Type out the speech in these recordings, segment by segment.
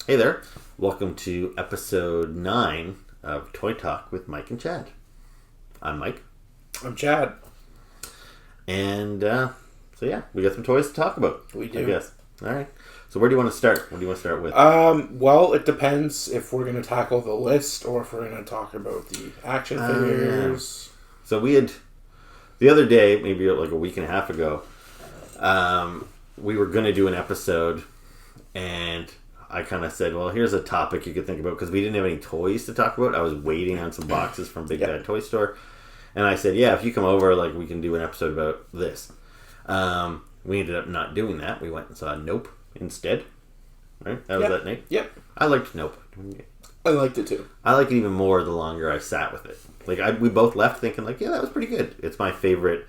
Hey there. Welcome to episode 9 of Toy Talk with Mike and Chad. I'm Mike. I'm Chad. And, we got some toys to talk about. We do. I guess. All right. So where do you want to start? What do you want to start with? Well, it depends if we're going to tackle the list or if we're going to talk about the action figures. Yeah. So we had, the other day, maybe like a week and a half ago, we were going to do an episode, and I kind of said, well, here's a topic you could think about, because we didn't have any toys to talk about. I was waiting on some boxes from Big Bad Toy Store, and I said, yeah, if you come over, like, we can do an episode about this. We ended up not doing that. We went and saw Nope instead. Right? That was that, Nate? Yep. I liked Nope. I liked it too. I liked it even more the longer I sat with it. Like, we both left thinking, like, yeah, that was pretty good. It's my favorite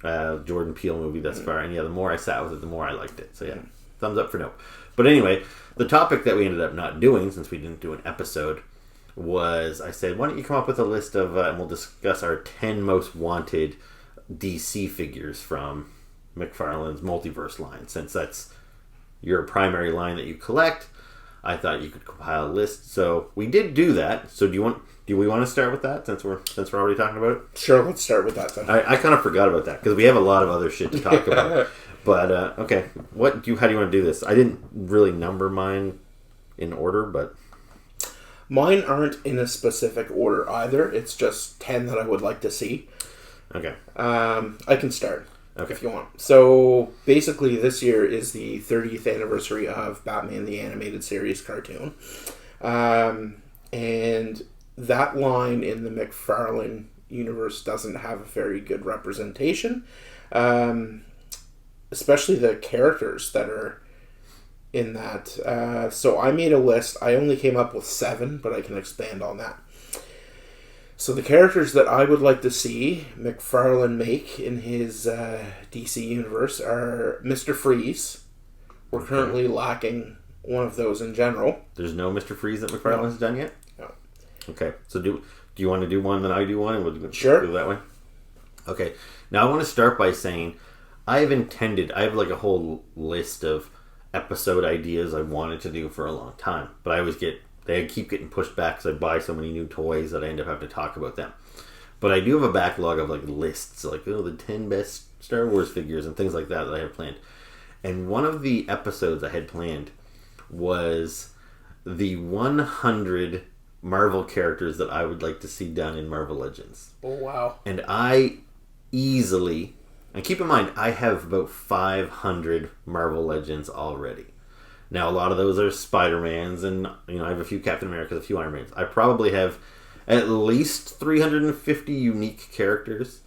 Jordan Peele movie thus far. And yeah, the more I sat with it, the more I liked it. So yeah, thumbs up for Nope. But anyway, the topic that we ended up not doing, since we didn't do an episode, was I said, why don't you come up with a list of, and we'll discuss our 10 most wanted DC figures from McFarlane's Multiverse line. Since that's your primary line that you collect, I thought you could compile a list. So we did do that. So do we want to start with that since we're already talking about it? Sure, let's start with that then. I kind of forgot about that because we have a lot of other shit to talk about. But okay, how do you want to do this? I didn't really number mine in order, but mine aren't in a specific order either. It's just 10 that I would like to see. Okay. I can start if you want. So basically, this year is the 30th anniversary of Batman the Animated Series cartoon, and that line in the McFarlane universe doesn't have a very good representation. Especially the characters that are in that. So I made a list. I only came up with 7, but I can expand on that. So the characters that I would like to see McFarlane make in his DC universe are Mr. Freeze. We're currently lacking one of those in general. There's no Mr. Freeze that McFarlane has done yet? No. Okay. So do you want to do one, then I do one, and we'll sure. Do that way? Okay. Now I want to start by saying I have like a whole list of episode ideas I wanted to do for a long time, but they keep getting pushed back because I buy so many new toys that I end up having to talk about them. But I do have a backlog of like lists, like the 10 best Star Wars figures and things like that I have planned. And one of the episodes I had planned was the 100 Marvel characters that I would like to see done in Marvel Legends. Oh, wow. And I easily... And keep in mind, I have about 500 Marvel Legends already. Now, a lot of those are Spider-Mans, and I have a few Captain Americas, a few Iron Mans. I probably have at least 350 unique characters.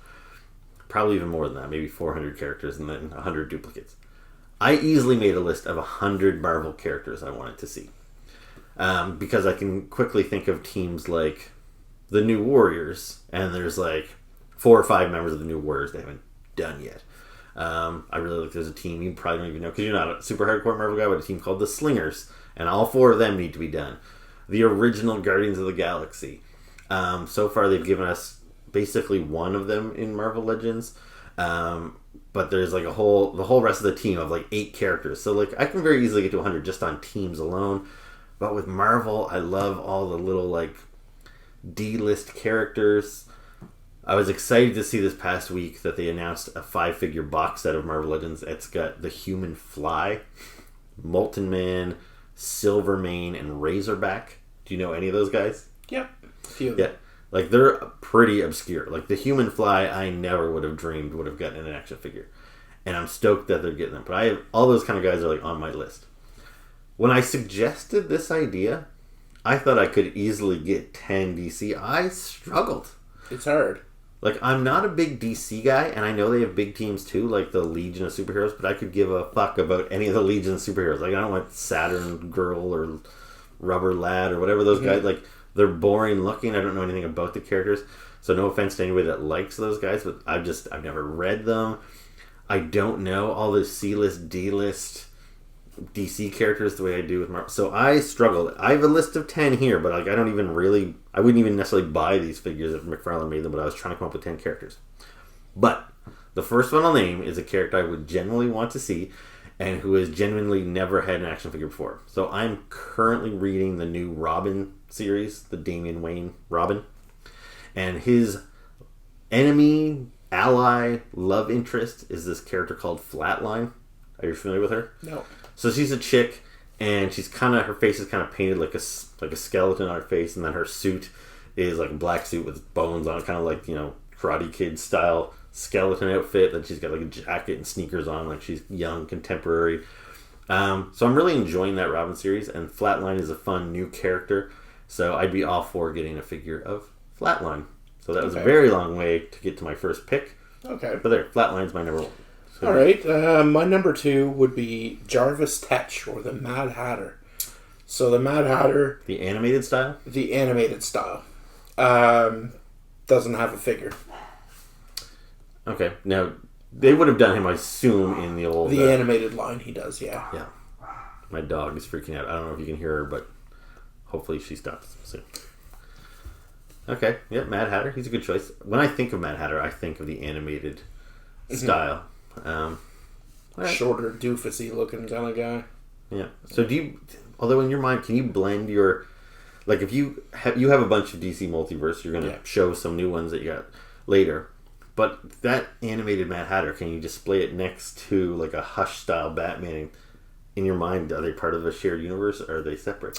Probably even more than that, maybe 400 characters and then 100 duplicates. I easily made a list of 100 Marvel characters I wanted to see. Because I can quickly think of teams like the New Warriors, and there's like 4 or 5 members of the New Warriors they haven't done yet. I really like there's a team you probably don't even know because you're not a super hardcore Marvel guy, but a team called the Slingers, and all 4 of them need to be done. The original Guardians of the Galaxy. So far they've given us basically one of them in Marvel Legends, but there's like the whole rest of the team of like 8 characters. So like I can very easily get to 100 just on teams alone. But with Marvel, I love all the little like D-list characters. I was excited to see this past week that they announced a 5-figure box set of Marvel Legends. It's got the Human Fly, Molten Man, Silvermane, and Razorback. Do you know any of those guys? Yep. A few. Yeah. Like, they're pretty obscure. Like, the Human Fly, I never would have dreamed would have gotten an action figure. And I'm stoked that they're getting them. But I have all those kind of guys are, like, on my list. When I suggested this idea, I thought I could easily get 10 DC. I struggled. It's hard. Like, I'm not a big DC guy, and I know they have big teams too, like the Legion of Superheroes, but I could give a fuck about any of the Legion of Superheroes. Like, I don't want Saturn Girl or Rubber Lad or whatever those guys, like, they're boring looking. I don't know anything about the characters, so no offense to anybody that likes those guys, but I've never read them. I don't know all the C-list, D-list DC characters the way I do with Marvel. So I struggled. I have a list of 10 here, but like I wouldn't even necessarily buy these figures if McFarlane made them, but I was trying to come up with 10 characters. But the first one I'll name is a character I would generally want to see, and who has genuinely never had an action figure before. So I'm currently reading the new Robin series, the Damian Wayne Robin. And his enemy, ally, love interest is this character called Flatline. Are you familiar with her? No. So she's a chick, and she's her face is kind of painted like a skeleton on her face, and then her suit is like a black suit with bones on it, kind of like, Karate Kid style skeleton outfit. Then she's got like a jacket and sneakers on, like she's young, contemporary. So I'm really enjoying that Robin series, and Flatline is a fun new character. So I'd be all for getting a figure of Flatline. So that was a very long way to get to my first pick. Okay. But there, Flatline's my number one. So, all right. My number 2 would be Jarvis Tetch, or the Mad Hatter. So the Mad Hatter... The animated style? The animated style. Doesn't have a figure. Okay. Now, they would have done him, I assume, in the old... The animated line he does, yeah. Yeah. My dog is freaking out. I don't know if you can hear her, but hopefully she stops soon. Okay. Yeah, Mad Hatter. He's a good choice. When I think of Mad Hatter, I think of the animated style. Right. Shorter, doofusy looking kind of guy. Yeah. So do you... Although in your mind, can you blend your... Like, if you have a bunch of DC Multiverse, you're going to show some new ones that you got later. But that animated Mad Hatter, can you display it next to, like, a Hush-style Batman? In your mind, are they part of a shared universe, or are they separate?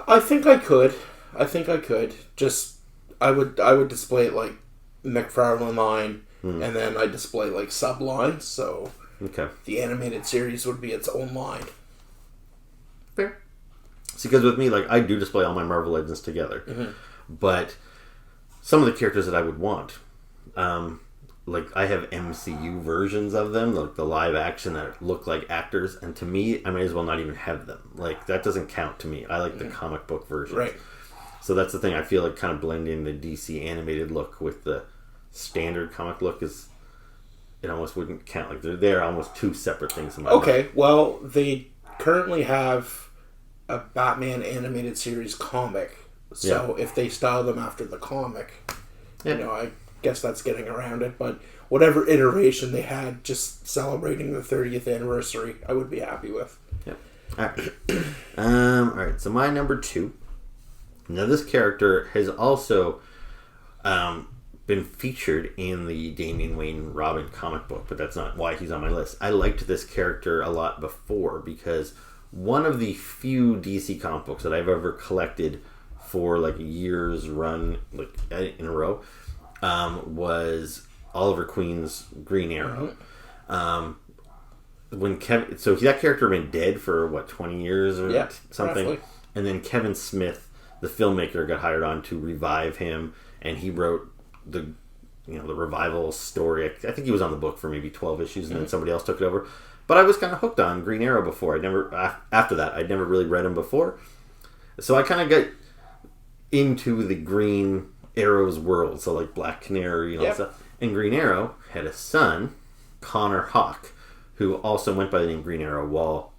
I think I could. Just, I would display it like McFarlane line, and then I display, like, sub-lines, so... Okay. The animated series would be its own line. Fair. See, because with me, like, I do display all my Marvel Legends together. Mm-hmm. But some of the characters that I would want, like, I have MCU versions of them, like the live action that look like actors, and to me, I might as well not even have them. Like, that doesn't count to me. I like the comic book versions. Right. So that's the thing. I feel like kind of blending the DC animated look with the standard comic look is... It almost wouldn't count. Like, they're almost two separate things in my mind. Okay, well, they currently have a Batman animated series comic. So if they style them after the comic, I guess that's getting around it. But whatever iteration they had, just celebrating the 30th anniversary, I would be happy with. Yeah. All right. So my number 2. Now, this character has also... been featured in the Damian Wayne Robin comic book, but that's not why he's on my list. I liked this character a lot before because one of the few DC comic books that I've ever collected for like a year's run, like in a row, was Oliver Queen's Green Arrow. When that character had been dead for 20 years or something, roughly. And then Kevin Smith, the filmmaker, got hired on to revive him, and he wrote the revival story. I think he was on the book for maybe 12 issues, and then somebody else took it over. But I was kind of hooked on Green Arrow before. After that, I'd never really read him before. So I kind of got into the Green Arrow's world. So like Black Canary and all that stuff. And Green Arrow had a son, Connor Hawke, who also went by the name Green Arrow while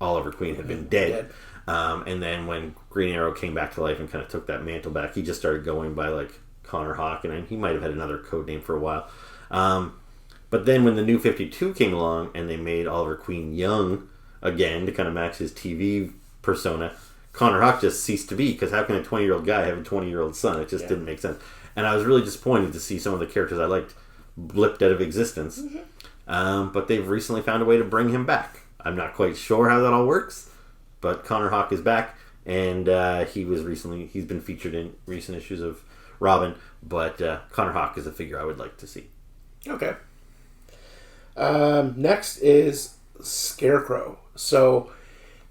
Oliver Queen had been dead. And then when Green Arrow came back to life and kind of took that mantle back, he just started going by like Connor Hawke, and he might have had another code name for a while. But then when the New 52 came along and they made Oliver Queen young again to kind of match his TV persona, Connor Hawke just ceased to be, because how can a 20-year-old guy have a 20-year-old son? It just didn't make sense. And I was really disappointed to see some of the characters I liked blipped out of existence. But they've recently found a way to bring him back. I'm not quite sure how that all works, but Connor Hawke is back, and he's been featured in recent issues of Robin, but Connor Hawke is a figure I would like to see. Okay. Next is Scarecrow. So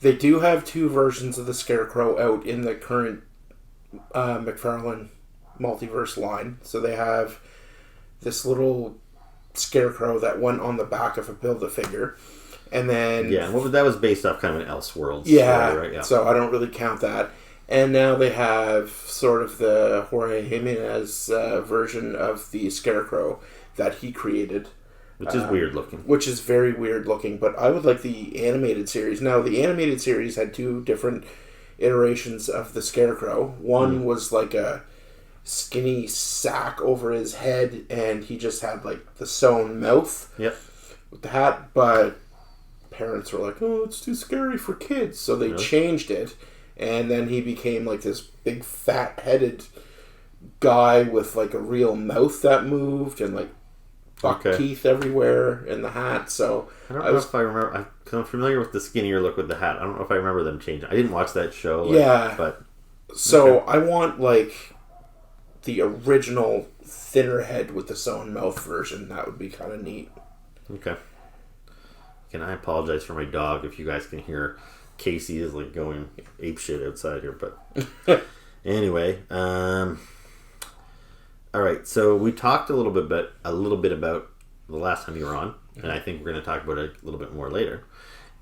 they do have 2 versions of the Scarecrow out in the current McFarlane Multiverse line. So they have this little Scarecrow that went on the back of a Build-A-Figure. And then... Yeah, that was based off kind of an Elseworlds story, right? Yeah. So I don't really count that. And now they have sort of the Jorge Jimenez version of the Scarecrow that he created. Which is weird looking. Which is very weird looking, but I would like the animated series. Now, the animated series had 2 different iterations of the Scarecrow. One was like a skinny sack over his head, and he just had like the sewn mouth. Yep. with the hat, but parents were like, "Oh, it's too scary for kids," so they changed it, and then he became like this big fat-headed guy with like a real mouth that moved and like buck teeth everywhere in the hat. So I don't know if I remember. I'm familiar with the skinnier look with the hat. I don't know if I remember them changing. I didn't watch that show. But so I want like the original thinner head with the sewn mouth version. That would be kind of neat. Okay. And I apologize for my dog if you guys can hear. Casey is like going apeshit outside here, but anyway. All right, so we talked a little bit about the last time you were on, and I think we're going to talk about it a little bit more later.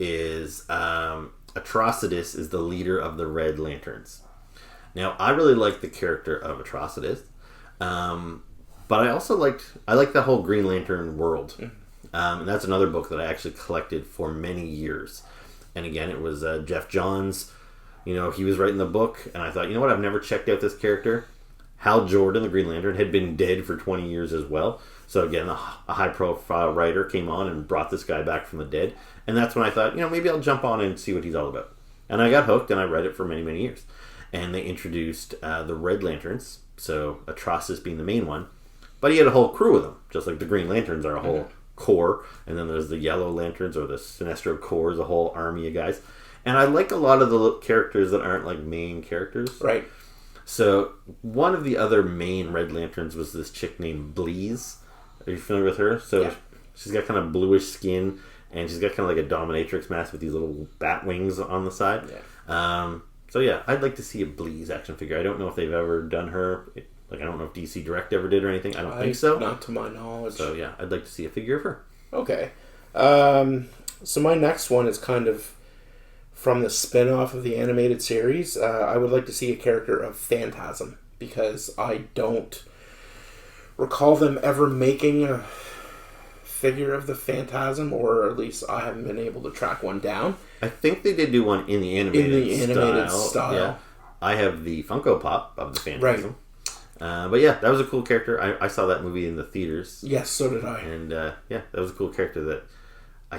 Is Atrocitus is the leader of the Red Lanterns. Now, I really like the character of Atrocitus, but I also like the whole Green Lantern world, and that's another book that I actually collected for many years. And again, it was Jeff Johns. He was writing the book, and I thought, you know what? I've never checked out this character. Hal Jordan, the Green Lantern, had been dead for 20 years as well. So again, a high-profile writer came on and brought this guy back from the dead. And that's when I thought, maybe I'll jump on and see what he's all about. And I got hooked, and I read it for many, many years. And they introduced the Red Lanterns, so Atrocitus being the main one. But he had a whole crew with him, just like the Green Lanterns are a whole corps. And then there's the Yellow Lanterns, or the Sinestro Corps, a whole army of guys. And I like a lot of the characters that aren't like main characters. Right. So, one of the other main Red Lanterns was this chick named Bleeze. Are you familiar with her? So, she's got kind of bluish skin, and she's got kind of like a dominatrix mask with these little bat wings on the side. Yeah. I'd like to see a Bleeze action figure. I don't know if they've ever done her. I don't know if DC Direct ever did or anything. I don't think so. Not to my knowledge. So, yeah, I'd like to see a figure of her. Okay. So, my next one is kind of from the spin-off of the animated series. I would like to see a character of Phantasm, because I don't recall them ever making a figure of the Phantasm, or at least I haven't been able to track one down. I think they did do one in the animated style. Yeah. I have the Funko Pop of the Phantasm. Right. But yeah, that was a cool character. I saw that movie in the theaters. Yes, so did I. And that was a cool character that I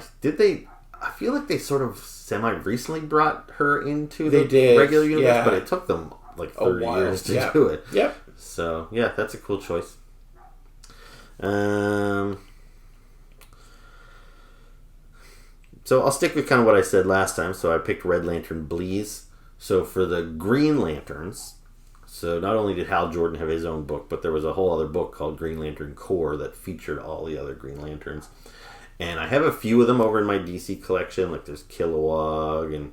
feel like they sort of semi-recently brought her into the regular universe, but it took them like 30 years to do it. Yep. So, yeah, that's a cool choice. So I'll stick with kind of what I said last time. So I picked Red Lantern Bleeze. So for the Green Lanterns, so not only did Hal Jordan have his own book, but there was a whole other book called Green Lantern Corps that featured all the other Green Lanterns. And I have a few of them over in my DC collection. Like there's Kilowog and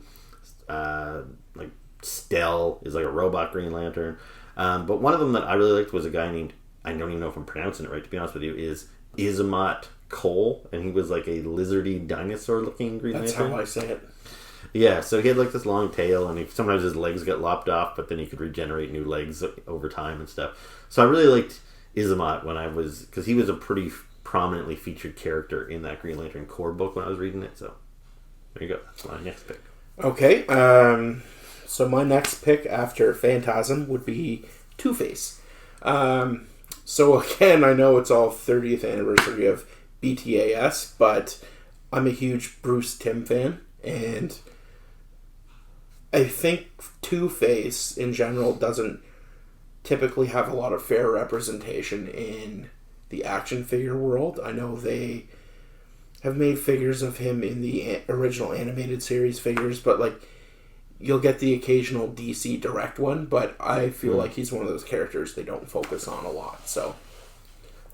like Stell is like a robot Green Lantern. But one of them that I really liked was a guy named, I don't even know if I'm pronouncing it right, to be honest with you, is Izamat Cole. And he was like a lizardy dinosaur looking Green Lantern. That's how I say it. Yeah, so he had like this long tail, and sometimes his legs got lopped off, but then he could regenerate new legs over time and stuff. So I really liked Izamat because he was a pretty prominently featured character in that Green Lantern Corps book when I was reading it. So there you go. That's my next pick. Okay, so my next pick after Phantasm would be TwoFace. So again, I know it's all 30th anniversary of BTAS, but I'm a huge Bruce Timm fan, and I think TwoFace in general doesn't typically have a lot of fair representation in the action figure world. I know they have made figures of him in the original animated series figures, but like you'll get the occasional DC Direct one, but I feel like he's one of those characters they don't focus on a lot, so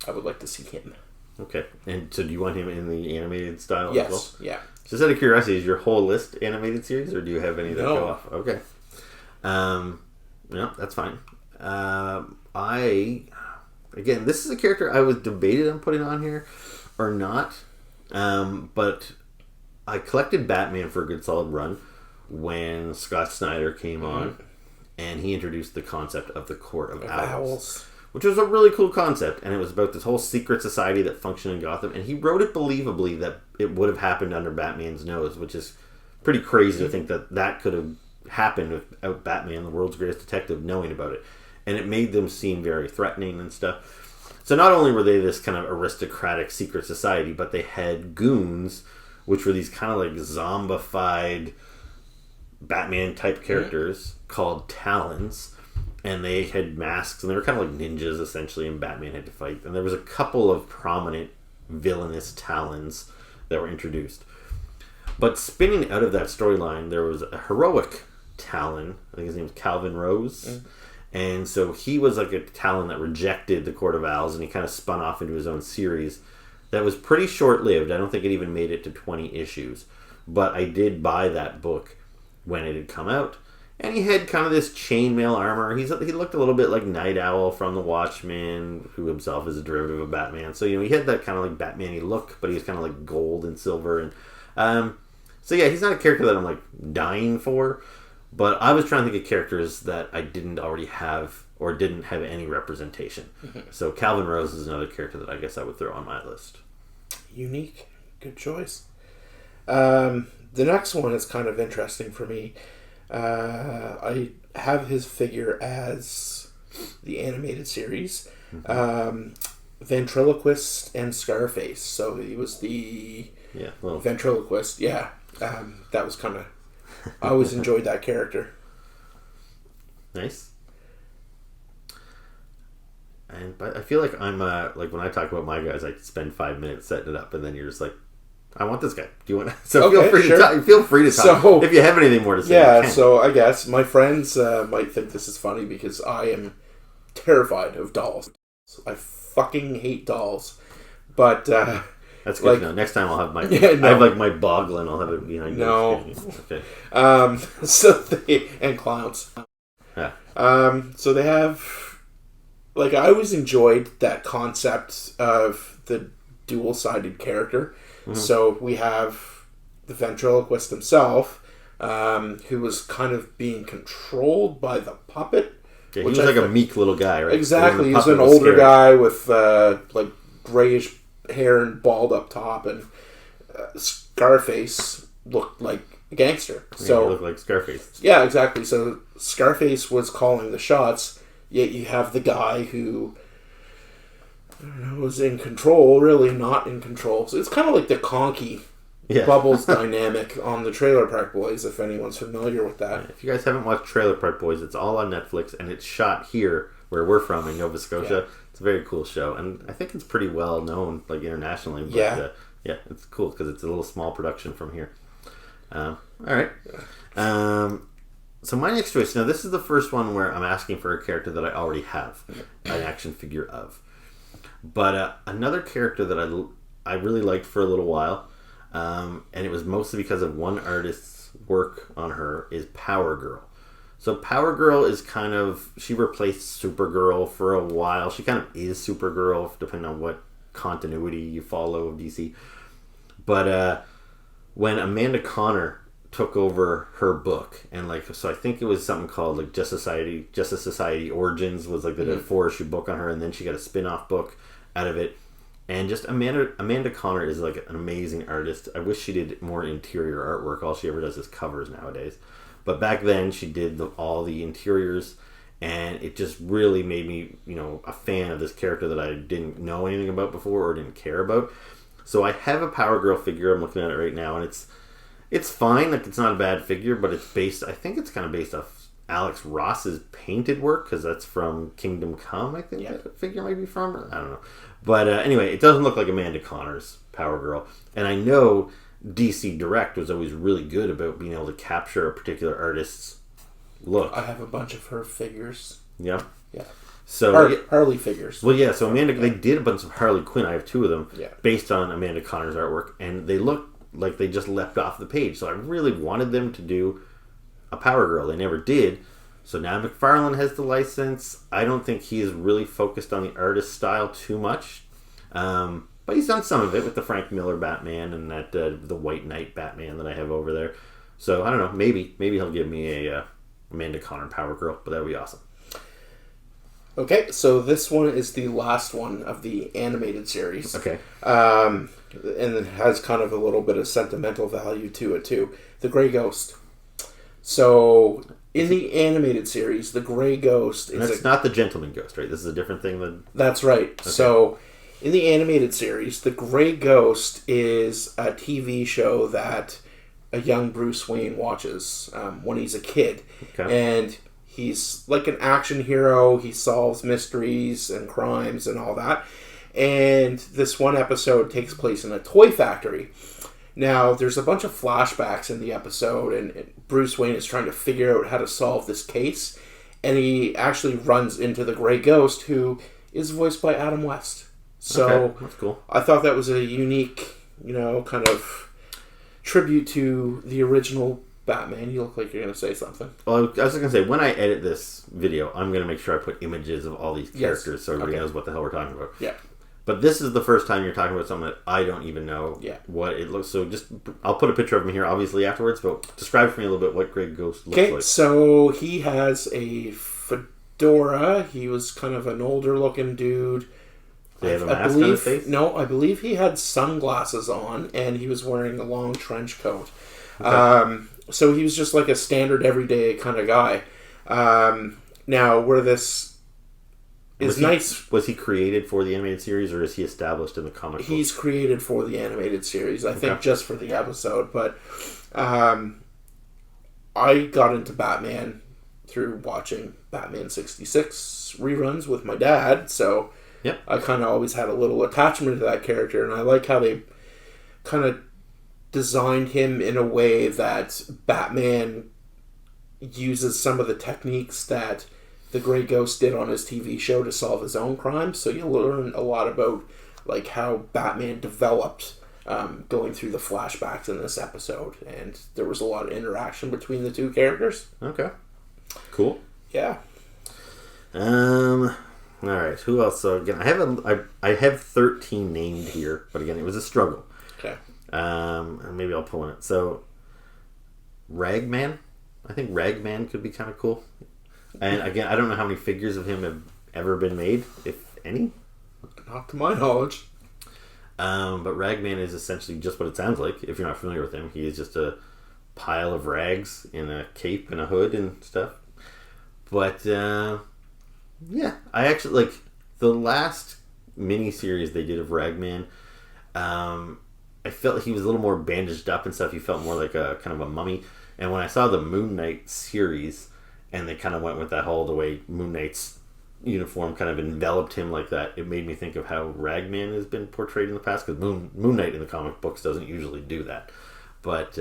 I would like to see him. Okay, and so do you want him in the animated style as well? Yeah. Just out of curiosity, is your whole list animated series, or do you have any that go off? Okay. No, that's fine. Again, this is a character I was debated on putting on here or not, but I collected Batman for a good solid run when Scott Snyder came on, and he introduced the concept of the Court of Owls, which was a really cool concept, and it was about this whole secret society that functioned in Gotham, and he wrote it believably that it would have happened under Batman's nose, which is pretty crazy to think that could have happened without Batman, the world's greatest detective, knowing about it. And it made them seem very threatening and stuff. So not only were they this kind of aristocratic secret society, but they had goons, which were these kind of like zombified Batman type characters called Talons, and they had masks, and they were kind of like ninjas essentially, and Batman had to fight. And there was a couple of prominent villainous Talons that were introduced. But spinning out of that storyline, there was a heroic Talon. I think his name was Calvin Rose. And so he was like a Talon that rejected the Court of Owls, and he kind of spun off into his own series that was pretty short-lived. I don't think it even made it to 20 issues. But I did buy that book when it had come out. And he had kind of this chainmail armor. He looked a little bit like Night Owl from The Watchmen, who himself is a derivative of Batman. So, he had that kind of like Batman-y look, but he was kind of like gold and silver. And so yeah, he's not a character that I'm like dying for. But I was trying to think of characters that I didn't already have or didn't have any representation. So Calvin Rose is another character that I guess I would throw on my list. Unique. Good choice. The next one is kind of interesting for me. I have his figure as the animated series. Ventriloquist and Scarface. So he was the ventriloquist. Yeah. That was kind of... I always enjoyed that character. Nice. But I feel like I'm like when I talk about my guys, I spend 5 minutes setting it up, and then you're just like, I want this guy. Do you want? So okay, feel free to talk. Feel free to talk. So, if you have anything more to say, yeah. So I guess my friends might think this is funny because I am terrified of dolls. I fucking hate dolls, but. That's good to know. Next time I'll have my... I have like my Boglin. I'll have it behind you. No. Okay. And clowns. Yeah. So they have... Like, I always enjoyed that concept of the dual-sided character. So we have the ventriloquist himself, who was kind of being controlled by the puppet. Yeah, he was like a meek little guy, right? Exactly. He was an older guy with like grayish hair and bald up top, and Scarface looked like a gangster. So he looked like Scarface. Yeah, exactly. So Scarface was calling the shots, yet you have the guy who was in control, really not in control. So it's kind of like the Conky Bubbles dynamic on the Trailer Park Boys, if anyone's familiar with that. If you guys haven't watched Trailer Park Boys, it's all on Netflix, and it's shot here where we're from in Nova Scotia. Yeah. It's a very cool show, and I think it's pretty well known, like internationally. But, it's cool because it's a little small production from here. All right. So my next choice. Now, this is the first one where I'm asking for a character that I already have an action figure of. But another character that I really liked for a little while, and it was mostly because of one artist's work on her, is Power Girl. So Power Girl is kind of... She replaced Supergirl for a while. She kind of is Supergirl, depending on what continuity you follow of DC. But when Amanda Connor took over her book, and so I think it was something called like Justice Society Origins was like the 4-issue book on her, and then she got a spin-off book out of it. And just Amanda Connor is like an amazing artist. I wish she did more interior artwork. All she ever does is covers nowadays. But back then, she did all the interiors, and it just really made me, a fan of this character that I didn't know anything about before or didn't care about. So I have a Power Girl figure. I'm looking at it right now, and it's fine. Like, it's not a bad figure, but it's based... I think it's kind of based off Alex Ross's painted work, because that's from Kingdom Come, I think that figure might be from. I don't know. But anyway, it doesn't look like Amanda Connor's Power Girl. And I know... DC Direct was always really good about being able to capture a particular artist's look. I have a bunch of her figures. Yeah? Yeah. So Harley figures. Well, yeah, so they did a bunch of Harley Quinn. I have 2 of them based on Amanda Connor's artwork, and they look like they just leapt off the page. So I really wanted them to do a Power Girl. They never did. So now McFarlane has the license. I don't think he is really focused on the artist style too much. But he's done some of it with the Frank Miller Batman and that the White Knight Batman that I have over there. So I don't know. Maybe he'll give me a Amanda Connor Power Girl, but that would be awesome. Okay, so this one is the last one of the animated series. Okay. And it has kind of a little bit of sentimental value to it too. The Grey Ghost. So In the animated series, the Grey Ghost is... That's not the Gentleman Ghost, right? This is a different thing than... That's right. Okay. So, in the animated series, the Grey Ghost is a TV show that a young Bruce Wayne watches when he's a kid. Okay. And he's like an action hero. He solves mysteries and crimes and all that. And this one episode takes place in a toy factory. Now, there's a bunch of flashbacks in the episode, and Bruce Wayne is trying to figure out how to solve this case, and he actually runs into the Grey Ghost, who is voiced by Adam West. So, okay, that's cool. I thought that was a unique, kind of tribute to the original Batman. You look like you're going to say something. Well, I was just going to say, when I edit this video, I'm going to make sure I put images of all these characters so everybody knows what the hell we're talking about. Yeah. But this is the first time you're talking about something that I don't even know what it looks. So I'll put a picture of him here, obviously, afterwards. But describe for me a little bit what Grey Ghost looks like. Okay, so he has a fedora. He was kind of an older-looking dude. Did he have a mask on his face? No, I believe he had sunglasses on, and he was wearing a long trench coat. Okay. So he was just like a standard, everyday kind of guy. Now, where this... Was he created for the animated series, or is he established in the comic book? He's created for the animated series, I think, just for the episode. But I got into Batman through watching Batman 66 reruns with my dad, so I kind of always had a little attachment to that character, and I like how they kind of designed him in a way that Batman uses some of the techniques that the Grey Ghost did on his TV show to solve his own crimes. So you learn a lot about like how Batman developed going through the flashbacks in this episode, and there was a lot of interaction between the two characters. Okay, cool. Yeah. All right. Who else? So again, I have 13 named here, but again, it was a struggle. Okay. Maybe I'll pull in it. So Ragman. I think Ragman could be kind of cool. And again, I don't know how many figures of him have ever been made, if any. Not to my knowledge. But Ragman is essentially just what it sounds like. If you're not familiar with him, he is just a pile of rags in a cape and a hood and stuff. But I actually like the last mini-series they did of Ragman. I felt like he was a little more bandaged up and stuff. He felt more like a kind of a mummy. And when I saw the Moon Knight series, and they kind of went with that whole the way Moon Knight's uniform kind of enveloped him like that, it made me think of how Ragman has been portrayed in the past, because Moon Knight in the comic books doesn't usually do that. But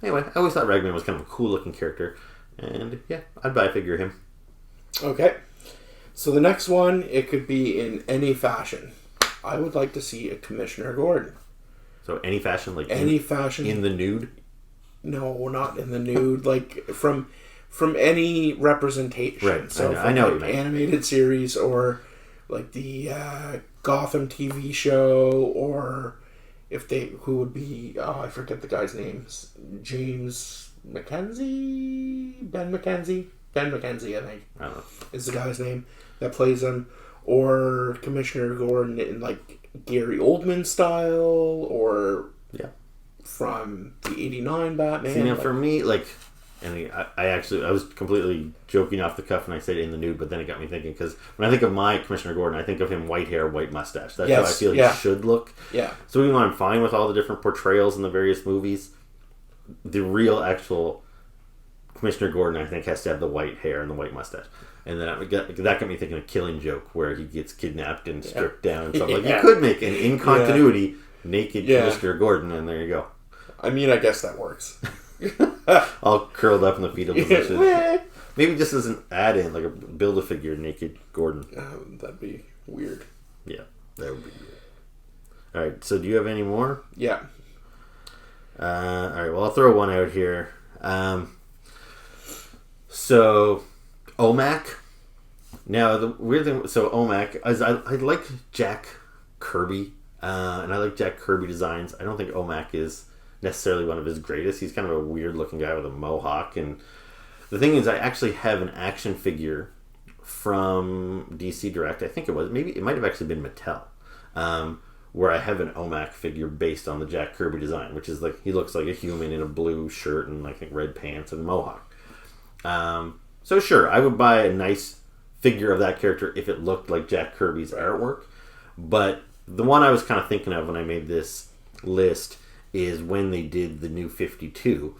anyway, I always thought Ragman was kind of a cool looking character, and I'd buy a figure of him. Okay, so the next one, it could be in any fashion. I would like to see a Commissioner Gordon. So any fashion, like any fashion in the nude? No, not in the nude. Like from any representation. Right. So I know like animated series, or like the Gotham TV show, or who would be, I forget the guy's names. James McKenzie? Ben McKenzie, I think. I don't know. Is the guy's name that plays him. Or Commissioner Gordon in like Gary Oldman style, or from the 89 Batman. See, now for me, like, and I was completely joking off the cuff when I said in the nude, but then it got me thinking, because when I think of my Commissioner Gordon, I think of him white hair, white mustache. That's how I feel he should look. Yeah. So even though I'm fine with all the different portrayals in the various movies, the real actual Commissioner Gordon, I think, has to have the white hair and the white mustache. And then that got me thinking of Killing Joke, where he gets kidnapped and stripped down and stuff. Like, you could make an in continuity naked Commissioner Gordon, and there you go. I mean, I guess that works. All curled up in the fetal position. Maybe just as an add-in, like build a figure naked Gordon. That'd be weird. Yeah, that would be weird. All right, so do you have any more? Yeah. All right, well, I'll throw one out here. So, OMAC. Now, the weird thing, so OMAC, is I like Jack Kirby, and I like Jack Kirby designs. I don't think OMAC is necessarily one of his greatest. He's kind of a weird looking guy with a mohawk, and the thing is, I actually have an action figure from DC Direct. I think it might have actually been Mattel, where I have an OMAC figure based on the Jack Kirby design, which is like, he looks like a human in a blue shirt and I think red pants and a mohawk. So sure, I would buy a nice figure of that character if it looked like Jack Kirby's artwork. But the one I was kind of thinking of when I made this list is when they did the New 52.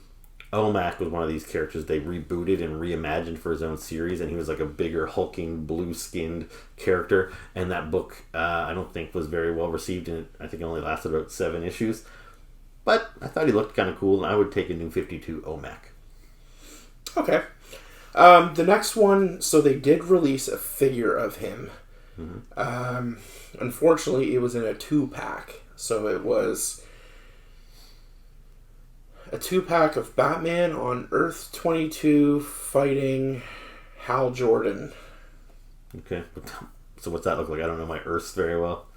OMAC was one of these characters they rebooted and reimagined for his own series, and he was like a bigger, hulking, blue-skinned character. And that book, I don't think was very well received, and I think it only lasted about 7 issues. But I thought he looked kind of cool, and I would take a New 52 OMAC. Okay. The next one, so they did release a figure of him. Mm-hmm. Unfortunately, it was in a 2-pack. So it was a 2-pack of Batman on Earth 22 fighting Hal Jordan. Okay. So what's that look like? I don't know my Earths very well.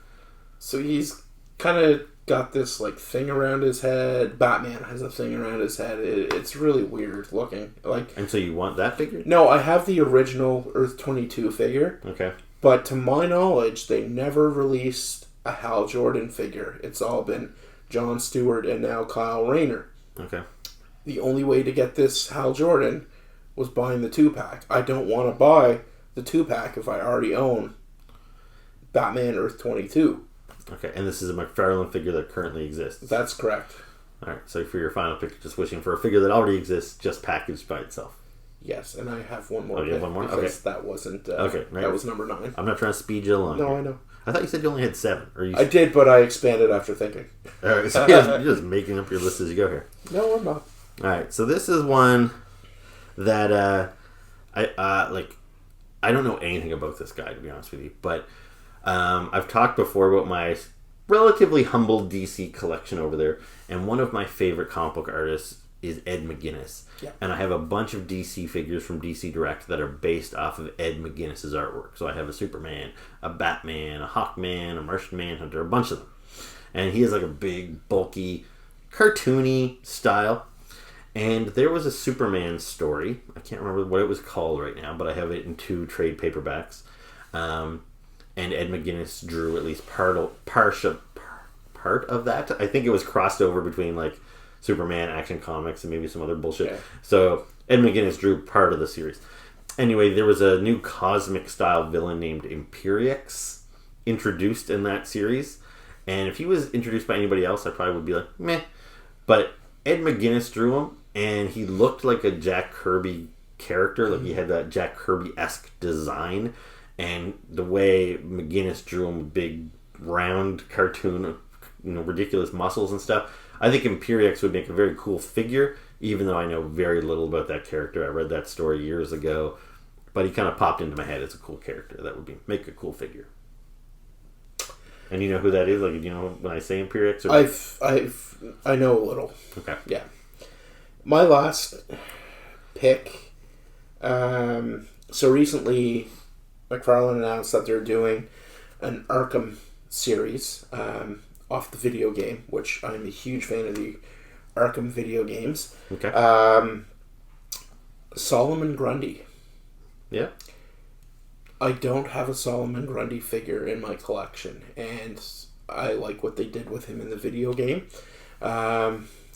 So he's kind of got this like thing around his head. Batman has a thing around his head. It's really weird looking. And so you want that figure? No, I have the original Earth 22 figure. Okay. But to my knowledge, they never released a Hal Jordan figure. It's all been John Stewart and now Kyle Rayner. Okay. The only way to get this Hal Jordan was buying the 2-pack. I don't want to buy the 2-pack if I already own Batman Earth 22. Okay, and this is a McFarlane figure that currently exists. That's correct. Alright, so for your final pick, just wishing for a figure that already exists, just packaged by itself. Yes, and I have one more. Oh, you have one more? Because okay. that wasn't... okay, right. That was number 9. I'm not trying to speed you along. No, here. I know. I thought you said you only had 7. I did, but I expanded after thinking. Alright, so you're just making up your list as you go here. No, I'm not. Alright, so this is one that I don't know anything about this guy, to be honest with you, but I've talked before about my relatively humble DC collection over there, and one of my favorite comic book artists is Ed McGuinness. Yeah. And I have a bunch of DC figures from DC Direct that are based off of Ed McGuinness's artwork. So I have a Superman, a Batman, a Hawkman, a Martian Manhunter, a bunch of them. And he has like a big, bulky, cartoony style. And there was a Superman story. I can't remember what it was called right now, but I have it in 2 trade paperbacks. And Ed McGuinness drew at least part of that. I think it was crossed over between like Superman, Action Comics, and maybe some other bullshit. Okay. So Ed McGuinness drew part of the series. Anyway, there was a new cosmic style villain named Imperiex introduced in that series. And if he was introduced by anybody else, I probably would be like, meh. But Ed McGuinness drew him, and he looked like a Jack Kirby character. Like he had that Jack Kirby-esque design. And the way McGuinness drew him, big, round cartoon, ridiculous muscles and stuff. I think Imperiex would make a very cool figure, even though I know very little about that character. I read that story years ago, but he kind of popped into my head as a cool character. That would make a cool figure. And you know who that is? Like, you know when I say Imperiex? I know a little. Okay. Yeah. My last pick. So recently, McFarlane announced that they're doing an Arkham series off the video game, which I'm a huge fan of the Arkham video games. Okay. Solomon Grundy. Yeah. I don't have a Solomon Grundy figure in my collection, and I like what they did with him in the video game.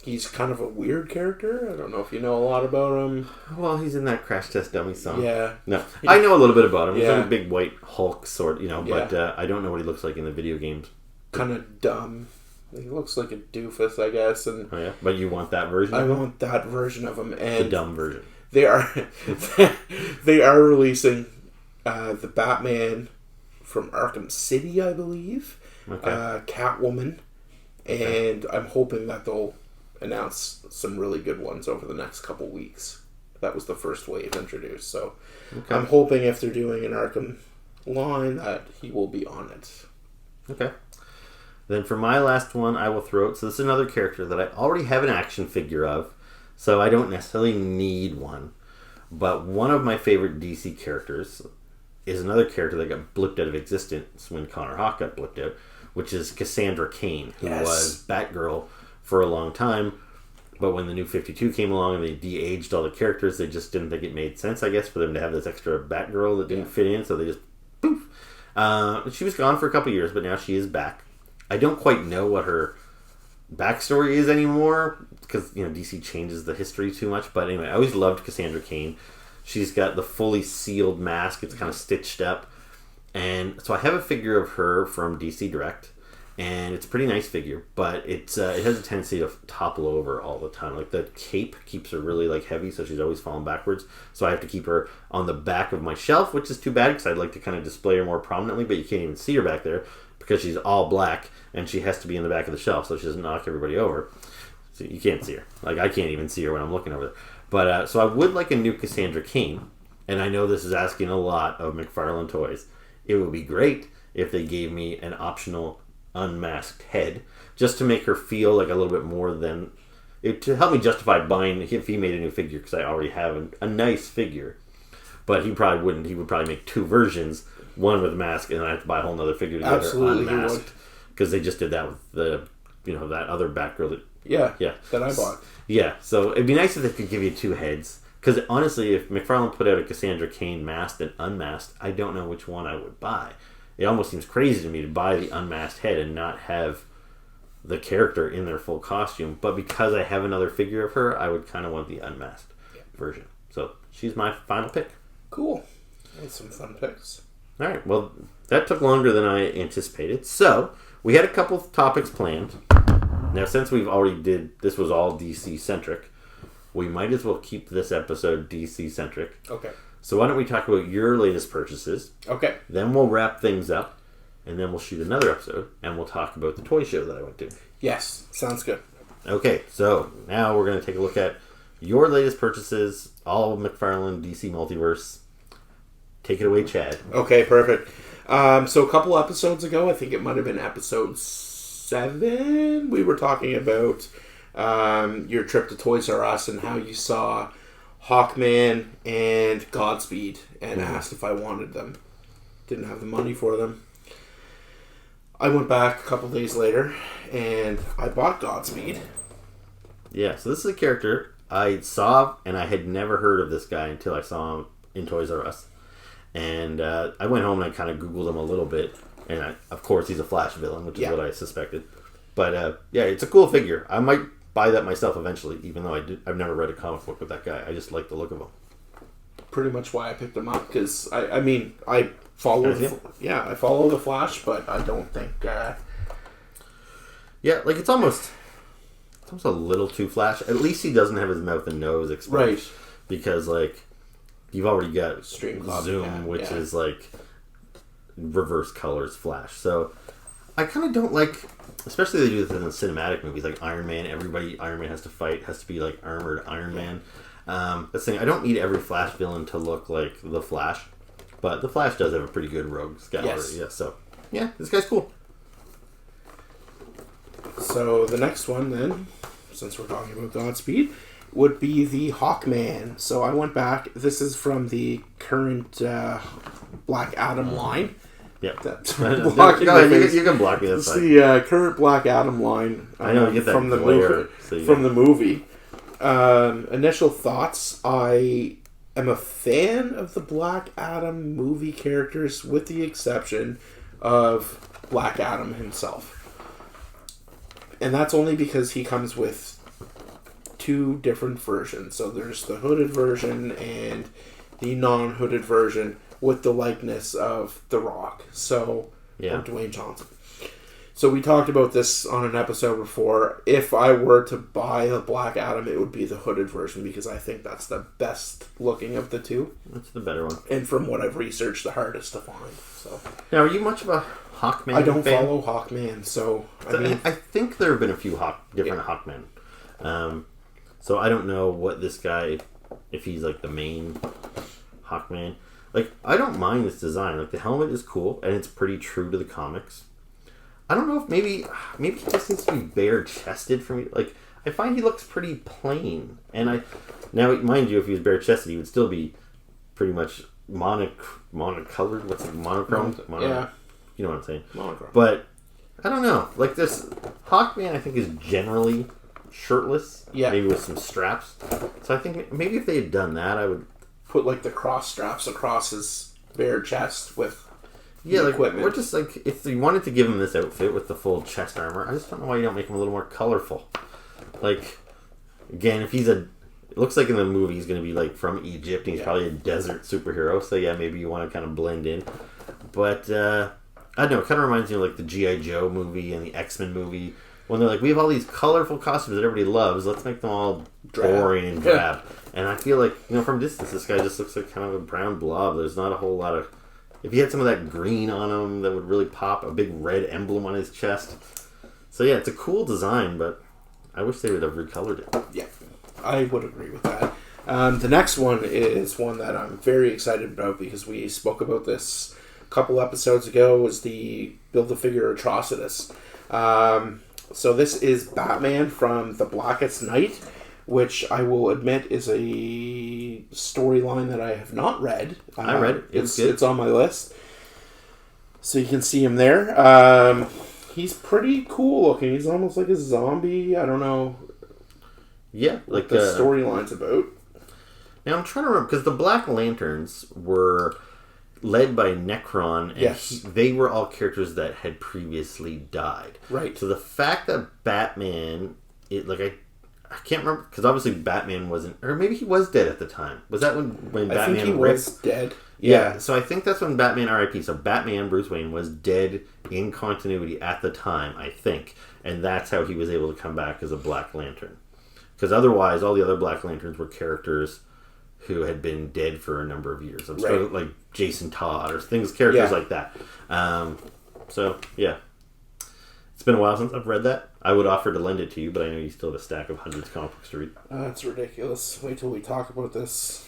He's kind of a weird character. I don't know if you know a lot about him. Well, he's in that Crash Test Dummy song. Yeah. No, I know a little bit about him. He's yeah. like a big white Hulk sort, but I don't know what he looks like in the video games. Kind of dumb. He looks like a doofus, I guess. And oh yeah, but you want that version? I want that version of him, and the dumb version. They are releasing the Batman from Arkham City, I believe. Okay. Catwoman, and I'm hoping that they'll announce some really good ones over the next couple weeks. That was the first wave introduced, so I'm hoping if they're doing an Arkham line that he will be on it. Okay. Then for my last one, I will throw it. So this is another character that I already have an action figure of, so I don't necessarily need one. But one of my favorite DC characters is another character that got blipped out of existence when Connor Hawke got blipped out, which is Cassandra Cain, who was Batgirl for a long time. But when the new 52 came along and they de-aged all the characters, they just didn't think it made sense, I guess, for them to have this extra Batgirl that didn't fit in, so they just poof. She was gone for a couple years, but now she is back. I don't quite know what her backstory is anymore. because DC changes the history too much. But anyway, I always loved Cassandra Cain. She's got the fully sealed mask. It's kind of stitched up. And so I have a figure of her from DC Direct. And it's a pretty nice figure. But it has a tendency to topple over all the time. Like the cape keeps her really heavy. So she's always falling backwards. So I have to keep her on the back of my shelf. Which is too bad because I'd like to kind of display her more prominently. But you can't even see her back there. Because she's all black. And she has to be in the back of the shelf. So she doesn't knock everybody over. So you can't see her. I can't even see her when I'm looking over there. But so I would like a new Cassandra Cain, and I know this is asking a lot of McFarlane Toys. It would be great if they gave me an optional unmasked head, just to make her feel like a little bit more than to help me justify buying if he made a new figure, because I already have a nice figure. But he probably wouldn't. He would probably make two versions, one with a mask, and then I have to buy a whole other figure together. Absolutely, unmasked, because they just did that with the that other Batgirl that. Yeah, that I bought. Yeah, so it'd be nice if they could give you two heads. Because honestly, if McFarlane put out a Cassandra Cain masked and unmasked, I don't know which one I would buy. It almost seems crazy to me to buy the unmasked head and not have the character in their full costume. But because I have another figure of her, I would kind of want the unmasked version. So she's my final pick. Cool. That's some fun picks. All right, well, that took longer than I anticipated. So we had a couple of topics planned. Now, since we've already this was all DC-centric, we might as well keep this episode DC-centric. Okay. So why don't we talk about your latest purchases? Okay. Then we'll wrap things up, and then we'll shoot another episode, and we'll talk about the toy show that I went to. Yes, sounds good. Okay, so now we're going to take a look at your latest purchases, all of McFarlane DC Multiverse. Take it away, Chad. Okay, perfect. So a couple episodes ago, I think it might have been episode 7, we were talking about your trip to Toys R Us and how you saw Hawkman and Godspeed and asked if I wanted them. Didn't have the money for them. I went back a couple days later and I bought Godspeed. Yeah, so this is a character I saw, and I had never heard of this guy until I saw him in Toys R Us. And I went home and I kind of Googled him a little bit. And of course, he's a Flash villain, which is what I suspected. But yeah, it's a cool figure. I might buy that myself eventually, even though I've never read a comic book with that guy. I just like the look of him. Pretty much why I picked him up, because I follow I follow the Flash, but I don't think it's almost a little too Flash. At least he doesn't have his mouth and nose exposed, right? Because you've already got Zoom, which is reverse colors Flash. So I kind of don't like, especially they do this in the cinematic movies like Iron Man. Everybody Iron Man has to fight has to be like armored Iron Man. That's the thing. I don't need every Flash villain to look like the Flash, but the Flash does have a pretty good rogues gallery. Yes. Yeah, so yeah, this guy's cool. So the next one then, since we're talking about Godspeed, would be the Hawkman. So I went back. This is from the current Black Adam line. Yeah. You can block me. That's the current Black Adam line. I know, you get that from the glare, movie. From the movie. Initial thoughts. I am a fan of the Black Adam movie characters, with the exception of Black Adam himself. And that's only because he comes with 2 different versions. So there's the hooded version and the non-hooded version with the likeness of The Rock. Or Dwayne Johnson. So we talked about this on an episode before. If I were to buy a Black Adam, it would be the hooded version, because I think that's the best looking of the 2. That's the better one. And from what I've researched, the hardest to find. So now, are you much of a Hawkman I don't fan? follow Hawkman, so I think there have been a few different Hawkmen. So I don't know what this guy, if he's like the main Hawkman. I don't mind this design. The helmet is cool and it's pretty true to the comics. I don't know if maybe he just needs to be bare chested for me. I find he looks pretty plain. And now mind you, if he was bare chested, he would still be pretty much monocolored. What's it? Monochrome? Yeah. You know what I'm saying? Monochrome. But I don't know. This Hawkman, I think, is generally shirtless. Yeah. Maybe with some straps. So I think maybe if they had done that, I would put the cross straps across his bare chest with equipment. Or just if you wanted to give him this outfit with the full chest armor, I just don't know why you don't make him a little more colorful. again, if he's it looks like in the movie he's going to be like from Egypt, and he's probably a desert superhero, so yeah, maybe you want to kind of blend in. But, I don't know, it kind of reminds me of like the G.I. Joe movie and the X-Men movie, when they're like, we have all these colorful costumes that everybody loves, let's make them all boring and drab. And I feel like, from distance, this guy just looks like kind of a brown blob. There's not a whole lot of... If he had some of that green on him, that would really pop, a big red emblem on his chest. So yeah, it's a cool design, but I wish they would have recolored it. Yeah, I would agree with that. The next one is one that I'm very excited about because we spoke about this a couple episodes ago, was the Build-A-Figure Atrocitus. So this is Batman from The Blackest Night, which I will admit is a storyline that I have not read. I read it. It's good. It's on my list. So you can see him there. He's pretty cool looking. He's almost like a zombie. I don't know. Yeah, like the storyline's about. Now I'm trying to remember, because the Black Lanterns were led by Necron, and yes. They were all characters that had previously died. Right. So the fact that Batman, I can't remember, because obviously Batman wasn't, or maybe he was dead at the time. Was that when Batman... I think he was dead. Yeah. So I think that's when Batman R.I.P. So Batman, Bruce Wayne, was dead in continuity at the time, I think. And that's how he was able to come back as a Black Lantern. Because otherwise, all the other Black Lanterns were characters who had been dead for a number of years. Right. Like Jason Todd or characters like that. So, yeah. It's been a while since I've read that. I would offer to lend it to you, but I know you still have a stack of hundreds of comic books to read. That's ridiculous. Wait till we talk about this.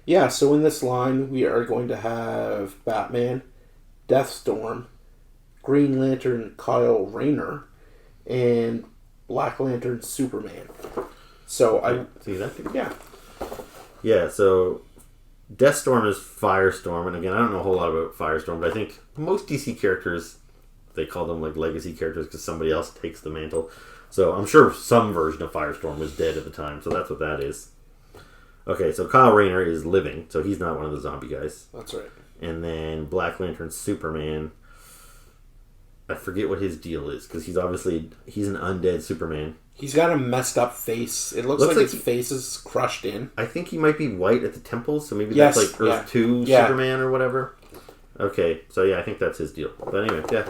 Yeah, so in this line, we are going to have Batman, Deathstorm, Green Lantern Kyle Rayner, and Black Lantern Superman. So I... See that? Yeah. Yeah, so Deathstorm is Firestorm, and again, I don't know a whole lot about Firestorm, but I think most DC characters, they call them like legacy characters because somebody else takes the mantle. So I'm sure some version of Firestorm was dead at the time, so that's what that is. Okay, so Kyle Rayner is living, so he's not one of the zombie guys. That's right. And then Black Lantern Superman, I forget what his deal is, because he's an undead Superman. He's got a messed up face. It looks like his face is crushed in. I think he might be white at the temples, so maybe that's like Earth 2 Superman or whatever. Okay, so yeah, I think that's his deal. But anyway, yeah.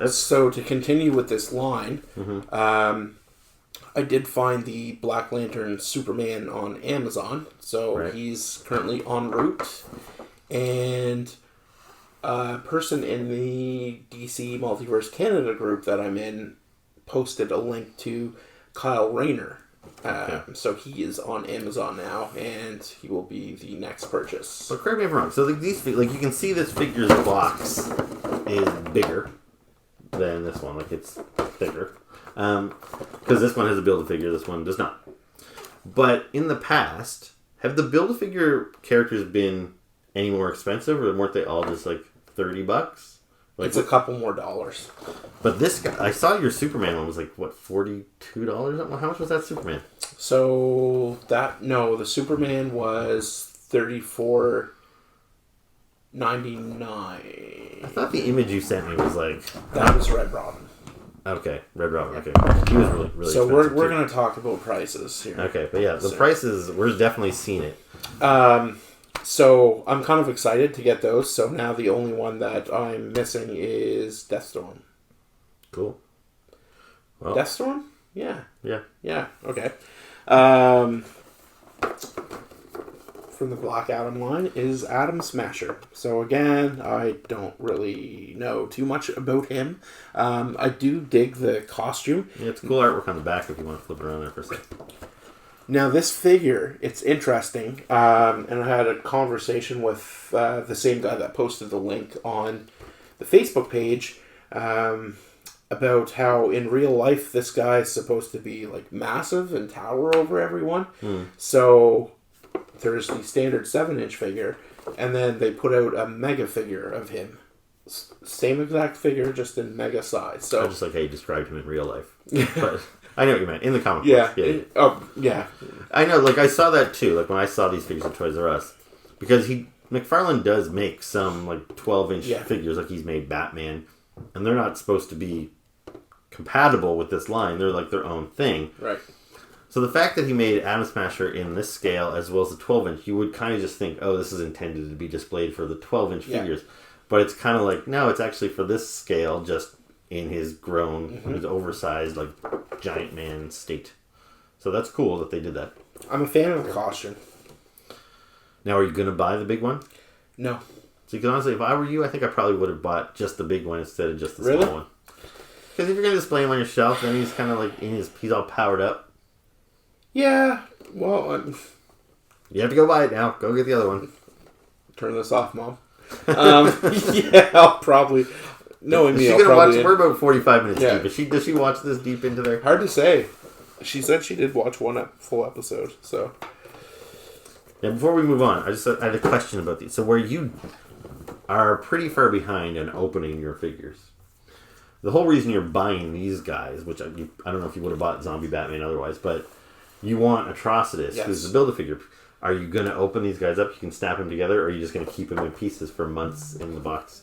So to continue with this line, I did find the Black Lantern Superman on Amazon. So he's currently en route. And a person in the DC Multiverse Canada group that I'm in posted a link to Kyle Rayner. So he is on Amazon now, and he will be the next purchase. But correct me if I'm wrong. So these, you can see this figure's box is bigger than this one. Like, it's thicker. Because this one has a Build-A-Figure, this one does not. But in the past, have the Build-A-Figure characters been any more expensive, or weren't they all just like $30? Like, it's a couple more dollars. But this guy, I saw your Superman one was like, what, $42? How much was that Superman? So the Superman was $34.99. I thought the image you sent me was like... That was Red Robin. Okay, Red Robin. Okay, he was really, really. So we're going to talk about prices here. Okay, but yeah, the prices, we're definitely seeing it. So I'm kind of excited to get those. So now the only one that I'm missing is Deathstorm. Cool. Well, Deathstorm? Yeah. Yeah. Yeah. Okay. From the Black Adam line is Atom Smasher. So again, I don't really know too much about him. I do dig the costume. Yeah, it's cool artwork on the back if you want to flip it around there for a second. Now this figure, it's interesting, and I had a conversation with the same guy that posted the link on the Facebook page about how in real life this guy is supposed to be like massive and tower over everyone. So there's the standard 7-inch figure, and then they put out a mega figure of him. Same exact figure, just in mega size. So I just like how you described him in real life. But I know what you meant. In the comic books. Yeah. I know, like I saw that too, like when I saw these figures at Toys R Us. Because McFarlane does make some like 12-inch figures, like he's made Batman. And they're not supposed to be compatible with this line. They're like their own thing. Right. So the fact that he made Atom Smasher in this scale as well as the 12-inch, you would kind of just think, oh, this is intended to be displayed for the 12-inch figures. But it's kind of like, no, it's actually for this scale, just in his grown, his oversized, like, giant man state. So that's cool that they did that. I'm a fan of the costume. Now, are you going to buy the big one? No. So, because honestly, if I were you, I think I probably would have bought just the big one instead of just the Really? small one. Because if you're going to display him on your shelf, then he's kind of like, he's all powered up. Yeah, well, You have to go buy it now. Go get the other one. Turn this off, Mom. Yeah, I'll probably... Knowing me, She's I'll going to watch... probably... We're about 45 minutes Yeah. deep. Does she watch this deep into there? Hard to say. She said she did watch one full episode, so... Yeah, before we move on, I had a question about these. So where you are pretty far behind in opening your figures, the whole reason you're buying these guys, which I don't know if you would have bought Zombie Batman otherwise, but you want Atrocitus, who's the Build-A-Figure. Are you going to open these guys up? You can snap them together, or are you just going to keep them in pieces for months in the box?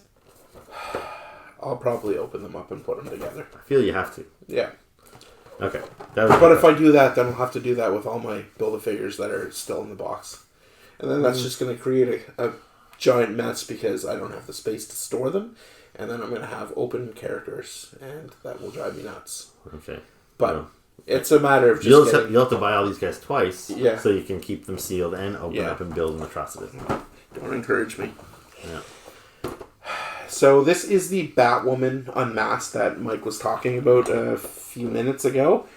I'll probably open them up and put them together. I feel you have to. Yeah. Okay. But if I do that, then I'll have to do that with all my Build-A-Figures that are still in the box. And then that's just going to create a giant mess because I don't have the space to store them. And then I'm going to have open characters, and that will drive me nuts. Okay. But it's a matter of just you'll have to buy all these guys twice so you can keep them sealed and open up and build an Atrocitus. Don't encourage me. Yeah. So this is the Batwoman Unmasked that Mike was talking about a few minutes ago.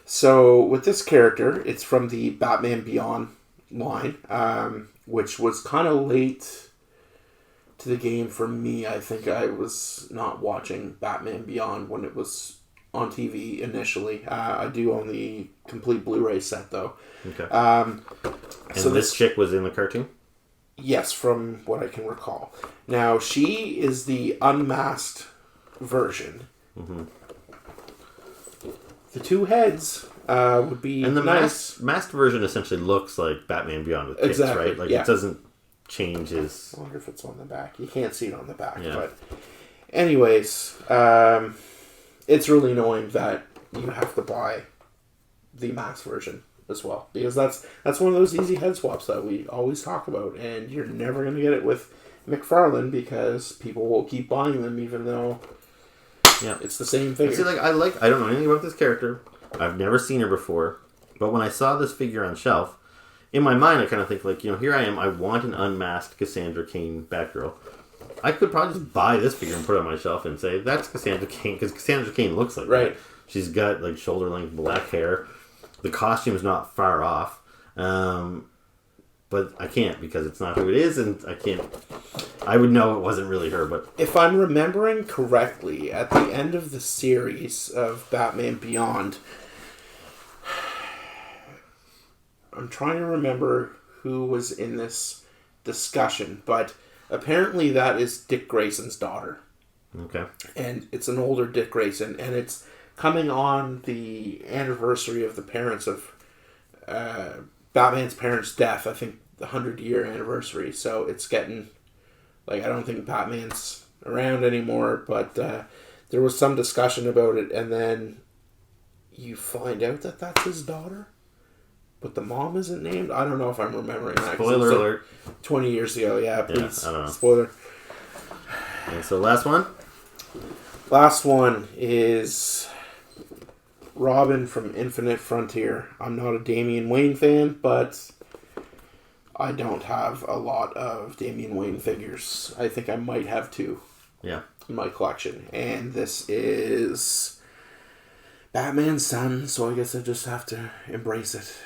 So with this character, it's from the Batman Beyond line, which was kind of late to the game for me. I think I was not watching Batman Beyond when it was on TV initially. I do own the complete Blu-ray set though. Okay. And so this chick was in the cartoon? Yes, from what I can recall. Now, she is the unmasked version. Mm-hmm. The two heads would be and the nice. masked version essentially looks like Batman Beyond with tits, right? Like it doesn't change his... I wonder if it's on the back. You can't see it on the back. Yeah. But anyways, it's really annoying that you have to buy the masked version as well, because that's one of those easy head swaps that we always talk about, and you're never going to get it with McFarlane because people will keep buying them even though it's the same figure. See, I don't know anything about this character. I've never seen her before, but when I saw this figure on shelf, in my mind I kind of think here I am, I want an unmasked Cassandra Cain Batgirl. I could probably just buy this figure and put it on my shelf and say that's Cassandra Cain, because Cassandra Cain looks like that. She's got shoulder length black hair. The costume is not far off, but I can't because it's not who it is, and I can't. I would know it wasn't really her, but if I'm remembering correctly, at the end of the series of Batman Beyond, I'm trying to remember who was in this discussion, but apparently that is Dick Grayson's daughter. Okay, and it's an older Dick Grayson, and it's coming on the anniversary of the parents of Batman's parents' death. I think the 100-year anniversary. So it's getting I don't think Batman's around anymore. But there was some discussion about it, and then you find out that that's his daughter, but the mom isn't named. I don't know if I'm remembering that. Spoiler alert! 20 years ago, please. I don't know. Spoiler. And so last one. Last one is Robin from Infinite Frontier. I'm not a Damian Wayne fan, but I don't have a lot of Damian Wayne figures. I think I might have two in my collection. And this is Batman's son, so I guess I just have to embrace it.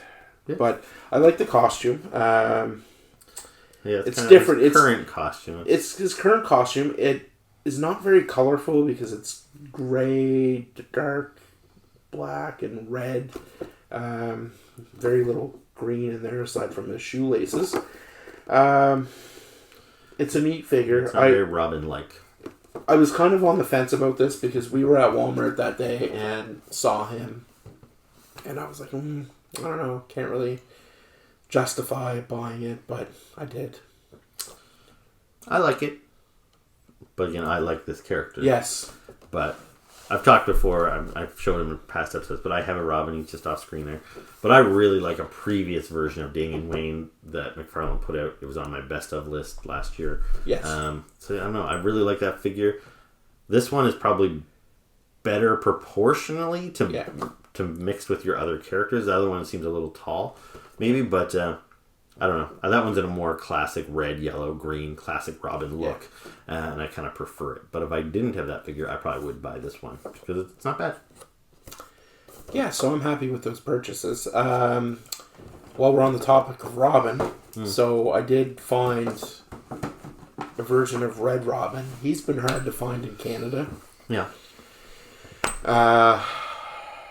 Yeah. But I like the costume. It's different. It's current costume. It's his current costume. It is not very colorful because it's gray, dark, black, and red. Very little green in there aside from his shoelaces. It's a neat figure. It's not very Robin-like. I was kind of on the fence about this because we were at Walmart that day and saw him. And I was like, I don't know. Can't really justify buying it, but I did. I like it. But again, I like this character. Yes. But I've talked before. I've shown him in past episodes, but I have a Robin. He's just off screen there. But I really like a previous version of Damian Wayne that McFarlane put out. It was on my best of list last year. Yes. So I don't know. I really like that figure. This one is probably better proportionally to mixed with your other characters. The other one seems a little tall, maybe, but I don't know. That one's in a more classic red, yellow, green, classic Robin look, and I kind of prefer it. But if I didn't have that figure, I probably would buy this one because it's not bad. Yeah, so I'm happy with those purchases. While we're on the topic of Robin, so I did find a version of Red Robin. He's been hard to find in Canada. Yeah.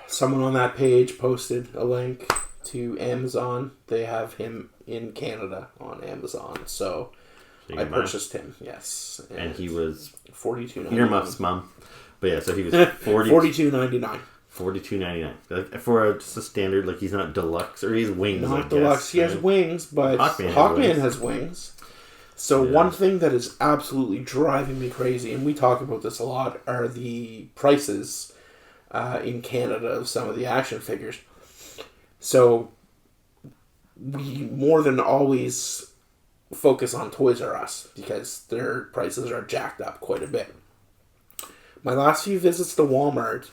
Someone on that page posted a link to Amazon. They have him in Canada on Amazon, so I purchased him. Yes, and he was $42.99. Earmuffs, Mum. But yeah, so he was $42.99. $42.99. Like for just a standard, like he's not deluxe or he's wings. Not deluxe. He has wings, but Hawkman has wings. So one thing that is absolutely driving me crazy, and we talk about this a lot, are the prices in Canada of some of the action figures. So we more than always focus on Toys R Us because their prices are jacked up quite a bit. My last few visits to Walmart,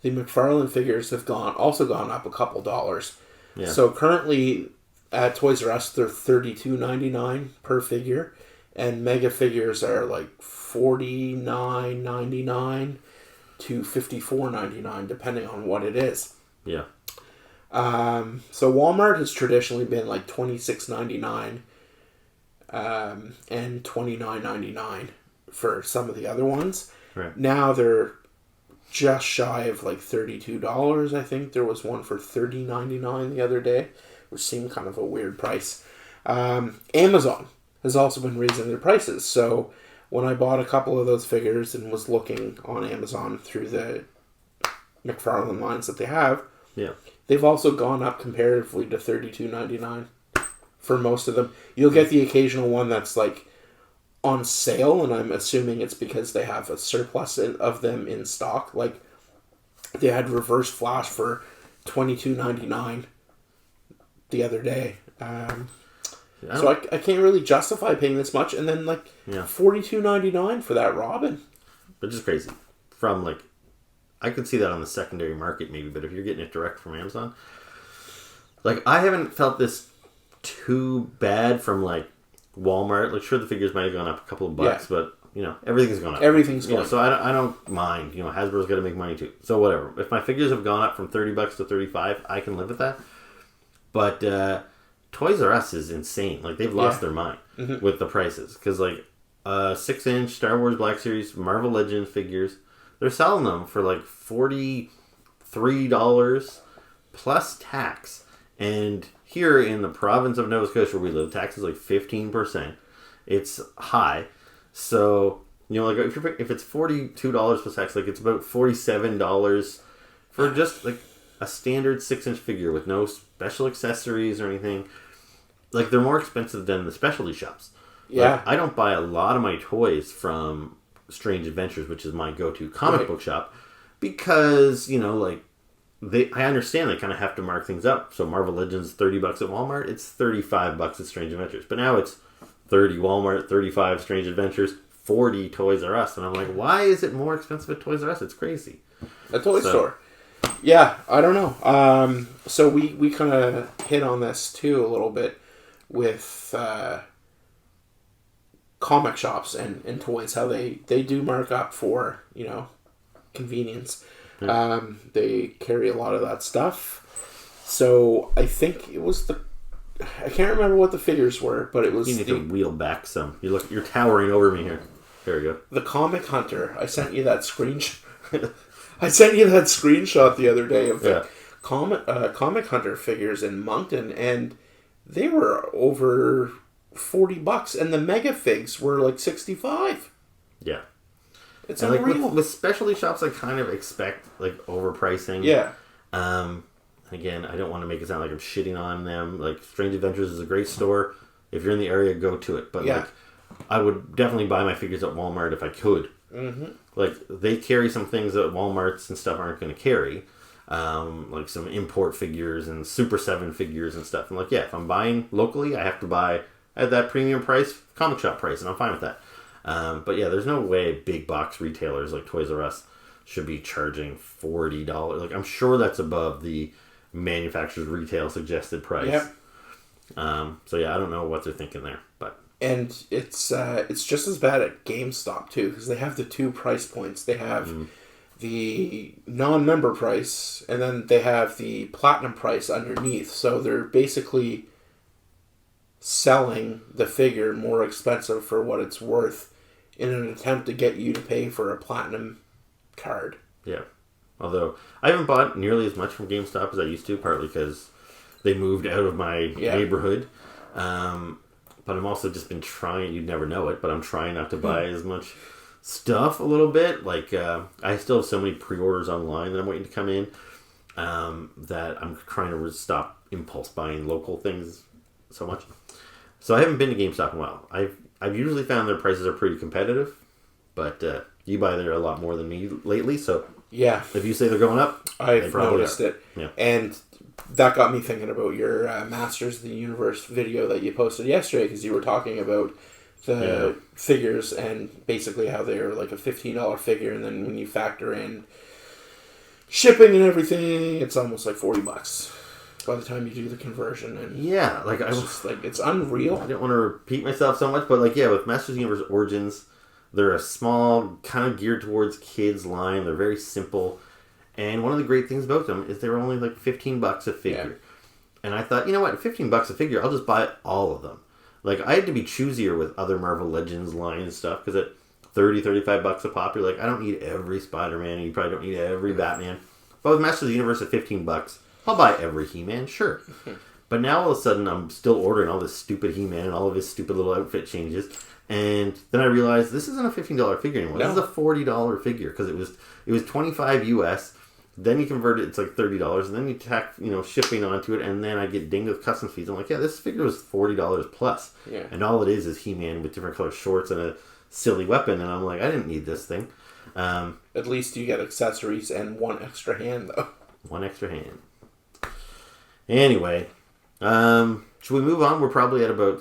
the McFarlane figures have also gone up a couple dollars. Yeah. So currently at Toys R Us, they're $32.99 per figure, and Mega figures are like $49.99 to $54.99, depending on what it is. Yeah. So Walmart has traditionally been like $26.99 and $29.99 for some of the other ones. Right. Now they're just shy of like $32. I think there was one for $30.99 the other day, which seemed kind of a weird price. Amazon has also been raising their prices. So when I bought a couple of those figures and was looking on Amazon through the McFarlane lines that they have, they've also gone up comparatively to $32.99 for most of them. You'll get the occasional one that's like on sale, and I'm assuming it's because they have a surplus of them in stock. Like they had Reverse Flash for $22.99 the other day. So I can't really justify paying this much, and then like $42.99 for that Robin. But just crazy. From like, I could see that on the secondary market maybe, but if you're getting it direct from Amazon, like I haven't felt this too bad from like Walmart. Like sure, the figures might have gone up a couple of bucks, but you know everything's gone up. Everything's gone up. So I don't mind. You know, Hasbro's got to make money too. So whatever. If my figures have gone up from $30 to $35, I can live with that. But Toys R Us is insane. Like they've lost their mind with the prices because like 6-inch Star Wars Black Series Marvel Legends figures, they're selling them for like $43 plus tax. And here in the province of Nova Scotia where we live, tax is like 15%. It's high. So, you know, like if it's $42 plus tax, like it's about $47 for just like a standard 6-inch figure with no special accessories or anything. Like they're more expensive than the specialty shops. Yeah. Like, I don't buy a lot of my toys from Strange Adventures, which is my go-to comic book shop, because, you know, like I understand they kind of have to mark things up. So Marvel Legends $30 at Walmart, it's $35 at Strange Adventures. But now it's $30 Walmart, $35 Strange Adventures, $40 Toys R Us, and I'm like, why is it more expensive at Toys R Us? It's crazy. A toy store. Yeah, I don't know. So we kind of hit on this too a little bit with comic shops and toys, how they do mark up for, you know, convenience. They carry a lot of that stuff. So I think it was I can't remember what the figures were, but it was you need to wheel back some. You're towering over me here. There we go. The Comic Hunter. I sent you that screenshot. I sent you that screenshot the other day of the Comic Hunter figures in Moncton, and they were over $40, and the Mega Figs were like $65. Yeah. It's and unreal. Like with specialty shops, I kind of expect like overpricing. Yeah. Again, I don't want to make it sound like I'm shitting on them. Like Strange Adventures is a great store. If you're in the area, go to it. But like, I would definitely buy my figures at Walmart if I could. Mm-hmm. Like, they carry some things that Walmarts and stuff aren't going to carry. Like some import figures and Super 7 figures and stuff. I'm like, yeah, if I'm buying locally, I have to buy at that premium price, comic shop price, and I'm fine with that. But yeah, there's no way big box retailers like Toys R Us should be charging $40. Like, I'm sure that's above the manufacturer's retail suggested price. Yep. So yeah, I don't know what they're thinking there, but... And it's just as bad at GameStop too, because they have the two price points. They have the non-member price, and then they have the platinum price underneath. So they're basically selling the figure more expensive for what it's worth in an attempt to get you to pay for a platinum card. Yeah. Although, I haven't bought nearly as much from GameStop as I used to, partly because they moved out of my neighborhood. But I'm also just been trying, you'd never know it, but I'm trying not to buy as much stuff a little bit. Like, I still have so many pre-orders online that I'm waiting to come in that I'm trying to stop impulse buying local things so much. So I haven't been to GameStop in a while. I've usually found their prices are pretty competitive, but you buy there a lot more than me lately, so yeah, if you say they're going up, I've noticed it. Yeah. And that got me thinking about your Masters of the Universe video that you posted yesterday, because you were talking about the figures and basically how they're like a $15 figure, and then when you factor in shipping and everything, it's almost like $40 by the time you do the conversion. And yeah, like it's just like, it's unreal. I don't want to repeat myself so much, but like, yeah, with Masters of the Universe Origins, they're a small, kind of geared towards kids line. They're very simple. And one of the great things about them is they were only like $15 a figure. Yeah. And I thought, you know what, $15 a figure, I'll just buy all of them. Like, I had to be choosier with other Marvel Legends line and stuff, because at $30-$35 a pop, you're like, I don't need every Spider-Man, and you probably don't need every Batman. But with Masters of the Universe at $15, I'll buy every He-Man, sure. But now all of a sudden, I'm still ordering all this stupid He-Man and all of his stupid little outfit changes. And then I realized this isn't a $15 figure anymore. No. This is a $40 figure, because it was $25 US. Then you convert it, it's like $30, and then you tack, shipping onto it, and then I get dinged with customs fees. I'm like, yeah, this figure was $40 plus. Yeah. And all it is He-Man with different color shorts and a silly weapon, and I'm like, I didn't need this thing. At least you get accessories and one extra hand, though. One extra hand. Anyway, should we move on? We're probably at about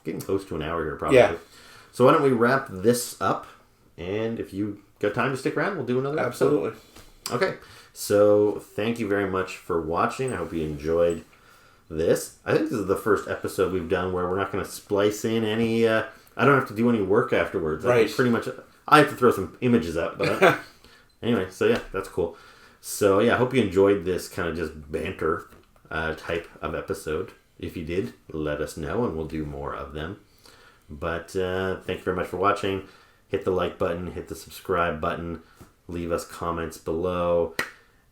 getting close to an hour here, probably. Yeah. So why don't we wrap this up, and if you got time to stick around, we'll do another episode. Absolutely. Okay, so thank you very much for watching. I hope you enjoyed this. I think this is the first episode we've done where we're not going to splice in any... I don't have to do any work afterwards. Right. Pretty much... I have to throw some images up, but... anyway, so yeah, that's cool. So yeah, I hope you enjoyed this kind of just banter type of episode. If you did, let us know, and we'll do more of them. But thank you very much for watching. Hit the like button, hit the subscribe button, leave us comments below,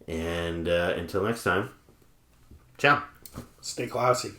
and until next time, ciao. Stay classy.